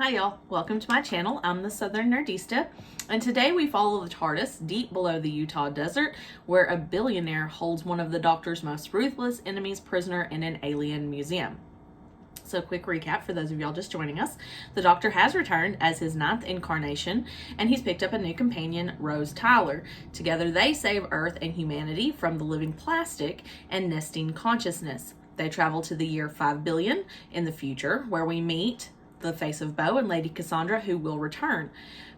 Hi y'all, welcome to my channel. I'm the Southern Nerdista, and today we follow the TARDIS deep below the Utah desert, where a billionaire holds one of the Doctor's most ruthless enemies prisoner in an alien museum. So quick recap for those of y'all just joining us. The Doctor has returned as his 9th incarnation, and he's picked up a new companion, Rose Tyler. Together they save Earth and humanity from the living plastic and nesting consciousness. They travel to the year 5 billion in the future, where we meet the Face of Bo and Lady Cassandra, who will return,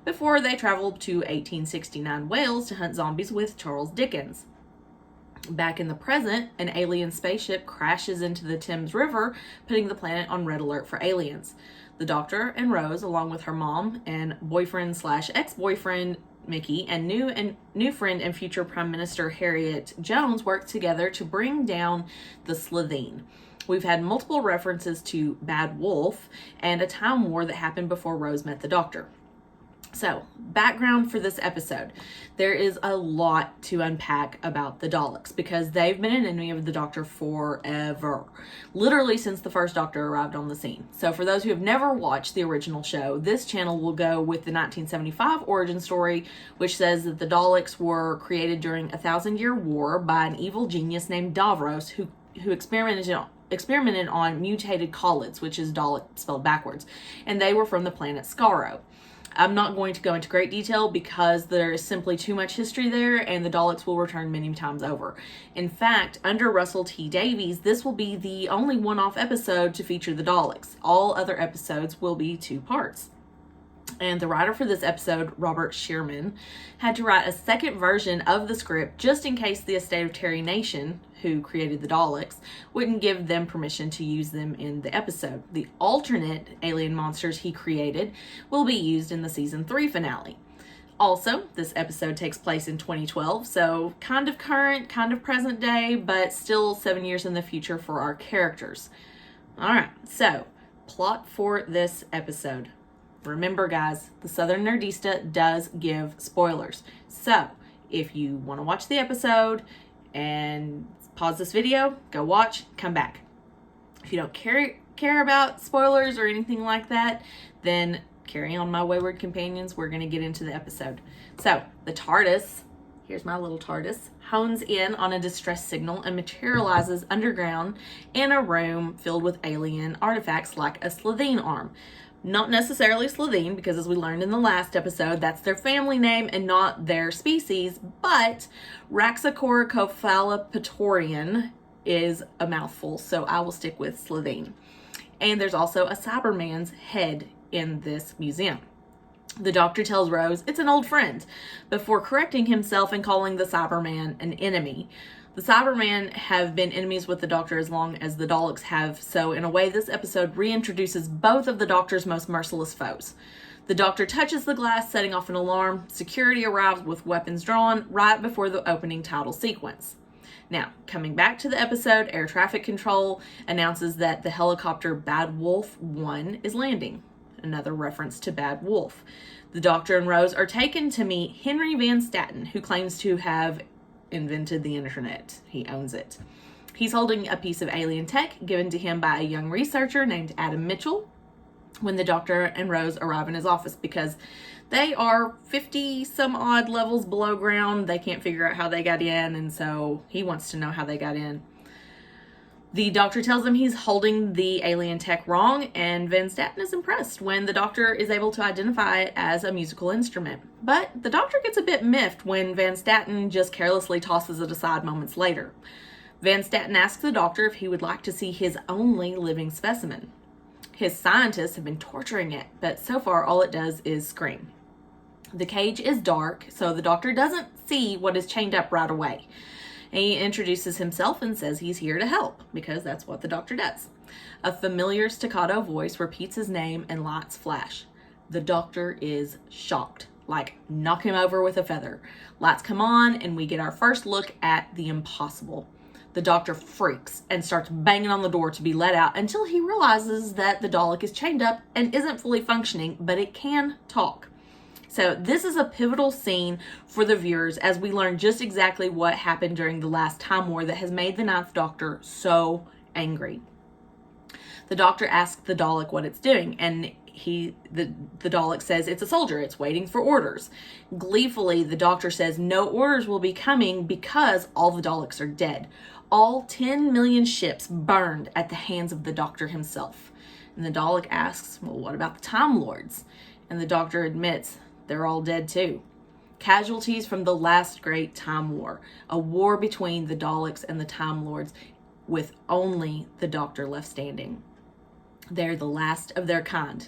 before they travel to 1869 Wales to hunt zombies with Charles Dickens. Back in the present, an alien spaceship crashes into the Thames River, putting the planet on red alert for aliens. The Doctor and Rose, along with her mom and boyfriend/ex-boyfriend Mickey, and new friend and future Prime Minister Harriet Jones, work together to bring down the Slitheen. We've had multiple references to Bad Wolf and a time war that happened before Rose met the Doctor. So, background for this episode. There is a lot to unpack about the Daleks because they've been an enemy of the Doctor forever. Literally since the first Doctor arrived on the scene. So for those who have never watched the original show, this channel will go with the 1975 origin story, which says that the Daleks were created during a 1,000-year war by an evil genius named Davros who experimented on mutated Khalids, which is Dalek spelled backwards, and they were from the planet Skaro. I'm not going to go into great detail because there is simply too much history there, and the Daleks will return many times over. In fact, under Russell T Davies, this will be the only one-off episode to feature the Daleks. All other episodes will be 2 parts. And the writer for this episode, Robert Shearman, had to write a second version of the script just in case the estate of Terry Nation, who created the Daleks, wouldn't give them permission to use them in the episode. The alternate alien monsters he created will be used in the season 3 finale. Also, this episode takes place in 2012, so kind of current, kind of present day, but still 7 years in the future for our characters. Alright, so, plot for this episode. Remember guys, the Southern Nerdista does give spoilers. So, if you want to watch the episode and pause this video, go watch, come back. If you don't care about spoilers or anything like that, then carry on, my wayward companions. We're going to get into the episode. So, the TARDIS, here's my little TARDIS, hones in on a distress signal and materializes underground in a room filled with alien artifacts like a Slitheen arm. Not necessarily Slitheen, because as we learned in the last episode, that's their family name and not their species, but Raxacoricophalopatorian is a mouthful, so I will stick with Slitheen. And there's also a Cyberman's head in this museum. The Doctor tells Rose it's an old friend, before correcting himself and calling the Cyberman an enemy. The Cybermen have been enemies with the Doctor as long as the Daleks have, so in a way this episode reintroduces both of the Doctor's most merciless foes. The Doctor touches the glass, setting off an alarm. Security arrives with weapons drawn right before the opening title sequence. Now, coming back to the episode, Air Traffic Control announces that the helicopter Bad Wolf 1 is landing. Another reference to Bad Wolf. The Doctor and Rose are taken to meet Henry Van Staten, who claims to have invented the internet. He owns it. He's holding a piece of alien tech given to him by a young researcher named Adam Mitchell when the Doctor and Rose arrive in his office, because they are 50 some odd levels below ground. They can't figure out how they got in, and so he wants to know how they got in. The Doctor tells him he's holding the alien tech wrong, and Van Staten is impressed when the Doctor is able to identify it as a musical instrument. But the Doctor gets a bit miffed when Van Staten just carelessly tosses it aside moments later. Van Staten asks the Doctor if he would like to see his only living specimen. His scientists have been torturing it, but so far all it does is scream. The cage is dark, so the Doctor doesn't see what is chained up right away. He introduces himself and says he's here to help, because that's what the Doctor does. A familiar staccato voice repeats his name and lights flash. The Doctor is shocked, like knock him over with a feather. Lights come on and we get our first look at the impossible. The Doctor freaks and starts banging on the door to be let out until he realizes that the Dalek is chained up and isn't fully functioning, but it can talk. So this is a pivotal scene for the viewers as we learn just exactly what happened during the last Time War that has made the 9th Doctor so angry. The doctor asks the Dalek what it's doing, and the Dalek says it's a soldier. It's waiting for orders. Gleefully, the doctor says no orders will be coming because all the Daleks are dead. All 10 million ships burned at the hands of the doctor himself. And the Dalek asks, well, what about the Time Lords? And the doctor admits they're all dead too. Casualties from the last great Time War, a war between the Daleks and the Time Lords, with only the doctor left standing. They're the last of their kind.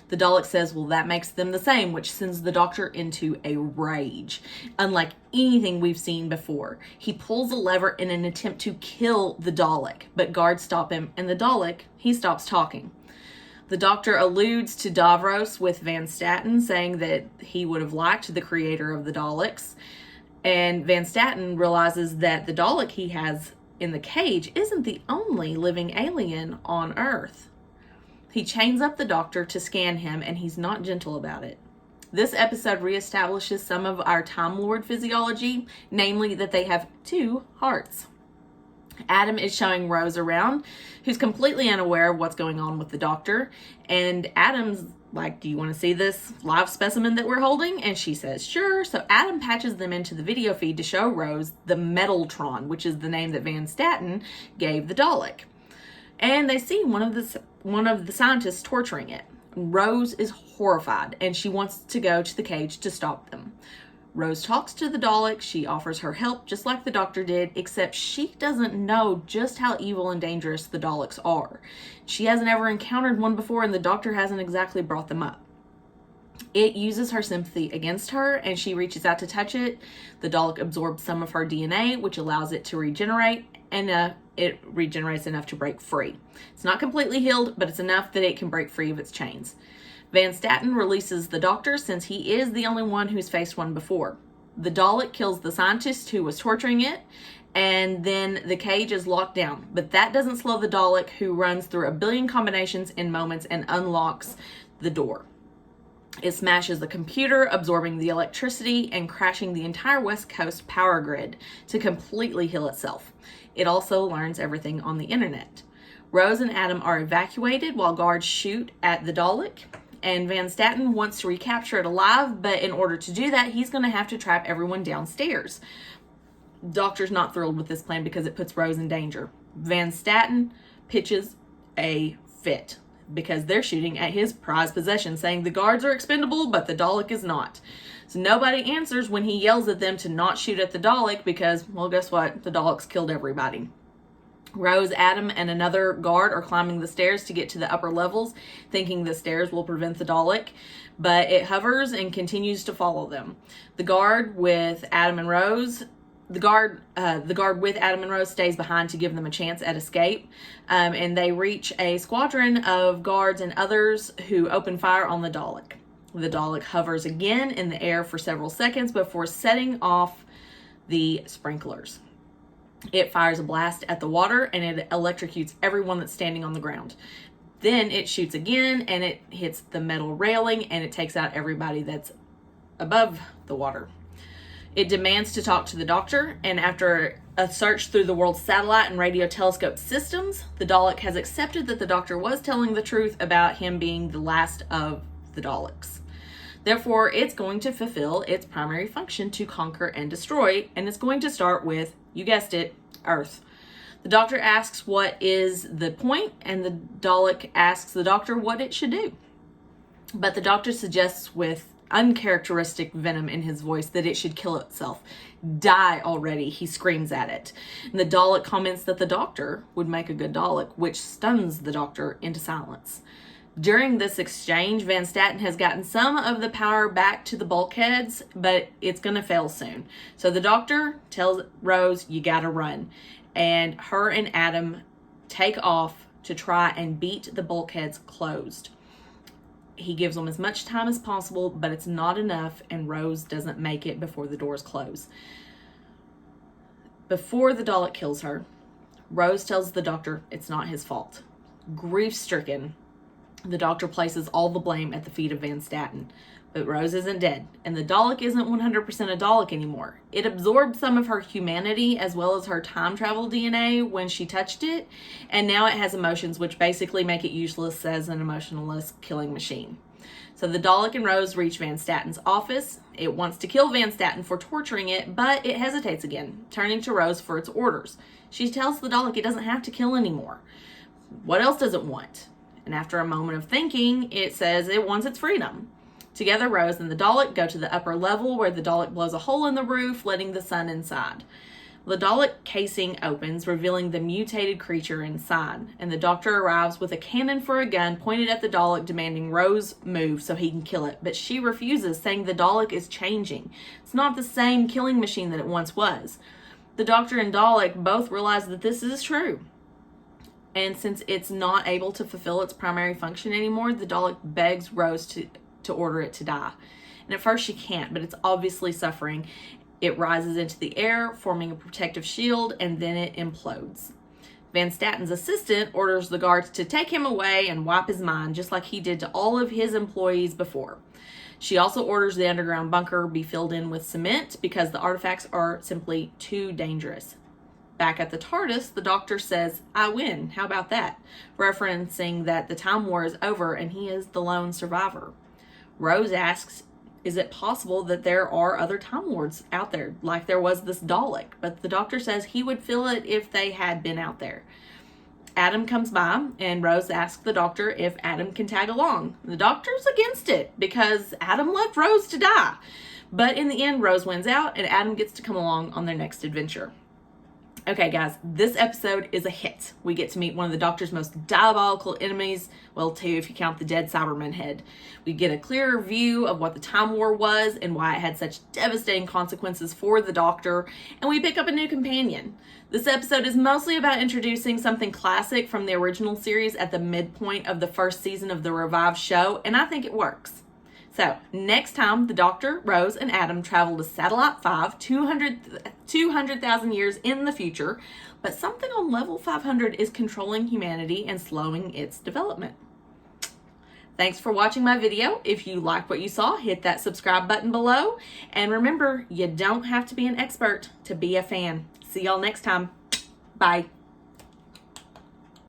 The Dalek says, well, that makes them the same, which sends the doctor into a rage. Unlike anything we've seen before, he pulls a lever in an attempt to kill the Dalek, but guards stop him, and the Dalek, he stops talking. The doctor alludes to Davros with Van Statten, saying that he would have liked the creator of the Daleks, and Van Statten realizes that the Dalek he has in the cage isn't the only living alien on Earth. He chains up the doctor to scan him, and he's not gentle about it. This episode reestablishes some of our Time Lord physiology, namely that they have 2 hearts. Adam is showing Rose around, who's completely unaware of what's going on with the doctor, and Adam's like, do you want to see this live specimen that we're holding? And she says, sure. So Adam patches them into the video feed to show Rose the Metaltron, which is the name that Van Statten gave the Dalek. And they see one of the scientists torturing it. Rose is horrified, and she wants to go to the cage to stop them. Rose talks to the Dalek. She offers her help, just like the doctor did, except she doesn't know just how evil and dangerous the Daleks are. She hasn't ever encountered one before, and the doctor hasn't exactly brought them up. It uses her sympathy against her, and she reaches out to touch it. The Dalek absorbs some of her DNA, which allows it to regenerate, and it regenerates enough to break free. It's not completely healed, but it's enough that it can break free of its chains. Van Statten releases the doctor since he is the only one who's faced one before. The Dalek kills the scientist who was torturing it, and then the cage is locked down. But that doesn't slow the Dalek, who runs through a billion combinations in moments and unlocks the door. It smashes the computer, absorbing the electricity and crashing the entire West Coast power grid to completely heal itself. It also learns everything on the internet. Rose and Adam are evacuated while guards shoot at the Dalek, and Van Statten wants to recapture it alive, but in order to do that, he's going to have to trap everyone downstairs. Doctor's not thrilled with this plan because it puts Rose in danger. Van Statten pitches a fit because they're shooting at his prized possession, saying the guards are expendable, but the Dalek is not. So nobody answers when he yells at them to not shoot at the Dalek because, well, guess what? The Dalek's killed everybody. Rose, Adam, and another guard are climbing the stairs to get to the upper levels, thinking the stairs will prevent the Dalek, but it hovers and continues to follow them. The guard with Adam and Rose stays behind to give them a chance at escape, and they reach a squadron of guards and others who open fire on the Dalek. The Dalek hovers again in the air for several seconds before setting off the sprinklers. It fires a blast at the water, and it electrocutes everyone that's standing on the ground. Then it shoots again, and it hits the metal railing, and it takes out everybody that's above the water. It demands to talk to the doctor, and after a search through the world's satellite and radio telescope systems, the Dalek has accepted that the doctor was telling the truth about him being the last of the Daleks. Therefore, it's going to fulfill its primary function to conquer and destroy, and it's going to start with, you guessed it, Earth. The doctor asks what is the point, and the Dalek asks the doctor what it should do. But the doctor suggests with uncharacteristic venom in his voice that it should kill itself. Die already, he screams at it. And the Dalek comments that the doctor would make a good Dalek, which stuns the doctor into silence. During this exchange, Van Statten has gotten some of the power back to the bulkheads, but it's going to fail soon. So the doctor tells Rose, you got to run. And her and Adam take off to try and beat the bulkheads closed. He gives them as much time as possible, but it's not enough, and Rose doesn't make it before the doors close. Before the Dalek kills her, Rose tells the doctor it's not his fault. Grief-stricken, The Doctor places all the blame at the feet of Van Statten. But Rose isn't dead, and the Dalek isn't 100% a Dalek anymore. It absorbed some of her humanity as well as her time travel DNA when she touched it, and now it has emotions which basically make it useless as an emotionless killing machine. So the Dalek and Rose reach Van Statten's office. It wants to kill Van Statten for torturing it, but it hesitates again, turning to Rose for its orders. She tells the Dalek it doesn't have to kill anymore. What else does it want? And after a moment of thinking, it says it wants its freedom. Together, Rose and the Dalek go to the upper level where the Dalek blows a hole in the roof, letting the sun inside. The Dalek casing opens, revealing the mutated creature inside, and the Doctor arrives with a cannon for a gun pointed at the Dalek, demanding Rose move so he can kill it. But she refuses, saying the Dalek is changing. It's not the same killing machine that it once was. The Doctor and Dalek both realize that this is true. And since it's not able to fulfill its primary function anymore, the Dalek begs Rose to order it to die. And at first she can't, but it's obviously suffering. It rises into the air, forming a protective shield, and then it implodes. Van Statten's assistant orders the guards to take him away and wipe his mind, just like he did to all of his employees before. She also orders the underground bunker be filled in with cement because the artifacts are simply too dangerous. Back at the TARDIS, the Doctor says, "I win. How about that?" referencing that the Time War is over and he is the lone survivor. Rose asks, is it possible that there are other Time Lords out there, like there was this Dalek? But the Doctor says he would feel it if they had been out there. Adam comes by, and Rose asks the Doctor if Adam can tag along. The Doctor's against it, because Adam left Rose to die. But in the end, Rose wins out, and Adam gets to come along on their next adventure. Okay, guys, this episode is a hit. We get to meet one of the Doctor's most diabolical enemies. Well, two if you count the dead Cyberman head. We get a clearer view of what the Time War was and why it had such devastating consequences for the Doctor. And we pick up a new companion. This episode is mostly about introducing something classic from the original series at the midpoint of the first season of the revived show. And I think it works. So, next time, the Doctor, Rose, and Adam travel to Satellite 5, 200,000 years in the future, but something on level 500 is controlling humanity and slowing its development. Thanks for watching my video. If you like what you saw, hit that subscribe button below. And remember, you don't have to be an expert to be a fan. See y'all next time. Bye.